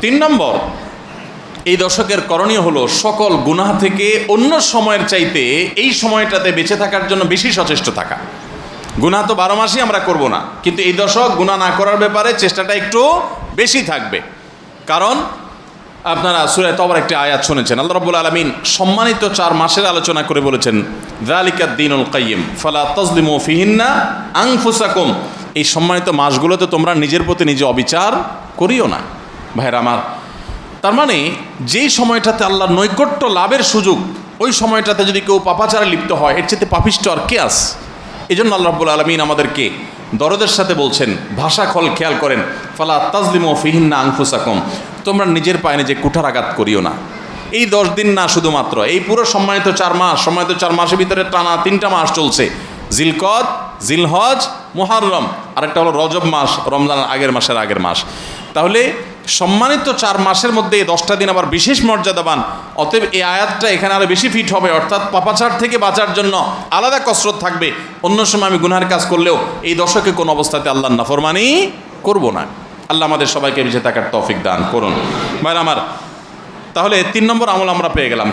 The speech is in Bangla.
3 নম্বর, এই দশকের করণীয় হলো সকল গুনাহ থেকে অন্য সময়ের চাইতে এই সময়টাতে বেঁচে থাকার জন্য বেশি সচেষ্ট থাকা। গুনাহ তো 12 মাসই আমরা করব না, কিন্তু এই দশক গুনাহ না করার ব্যাপারে চেষ্টাটা একটু বেশি থাকবে। কারণ আপনারা সূরা তওবার একটি আয়াত শুনেছেন, আল্লাহ রাব্বুল আলামিন সম্মানিত 4 মাসের আলোচনা করে বলেছেন, যালিকাদ দীনুল কাইয়্যিম ফালা তাজলিমু ফিহিন্না আনফুসাকুম। এই সম্মানিত মাসগুলোতে তোমরা নিজের প্রতি নিজে অবিচার করিও না। ভাইরা আমার, তার মানে যেই সময়টাতে আল্লাহর নৈকট্য লাভের সুযোগ, ওই সময়টাতে যদি কেউ পাপাচারে লিপ্ত হয়, এর চেয়ে পাপিষ্ঠ আর কে আস? এই জন্য আল্লাহ রাব্বুল আলামিন আমাদেরকে দরদের সাথে বলছেন, ভাষা খেয়াল করেন, ফালা তাজলিমু ফিহিন্না আনফুসাকুম, তোমরা নিজের পায়ে নিজে কুঠারাঘাত করিও না। এই 10 দিন না, শুধুমাত্র এই পুরো সম্মানিত 4 মাস, সম্মানিত 4 মাসের ভিতরে টানা 3টা মাস চলছে, জিলকদ, জিলহজ, মুহররম, আরেকটা হলো রজব মাস, রমজান আগের মাস। তাহলে সম্মানিত 4 মাসের মধ্যে এই 10টা দিন আবার বিশেষ মর্যাদাবান। অতএব এই আয়াতটা এখানে আরো বেশি ফিট হবে, অর্থাৎ পাপাচার থেকে বাঁচার জন্য আলাদা কসরত থাকবে। অন্য সময় আমি গুনাহের কাজ করলেও এই দশকে কোনো অবস্থাতে আল্লাহর নাফরমানি করব না। আল্লাহ আমাদের সবাইকে বেঁচে থাকার তৌফিক দান করুন। ভাইরা আমার, তাহলে 3 নম্বর আমল আমরা পেয়ে গেলাম।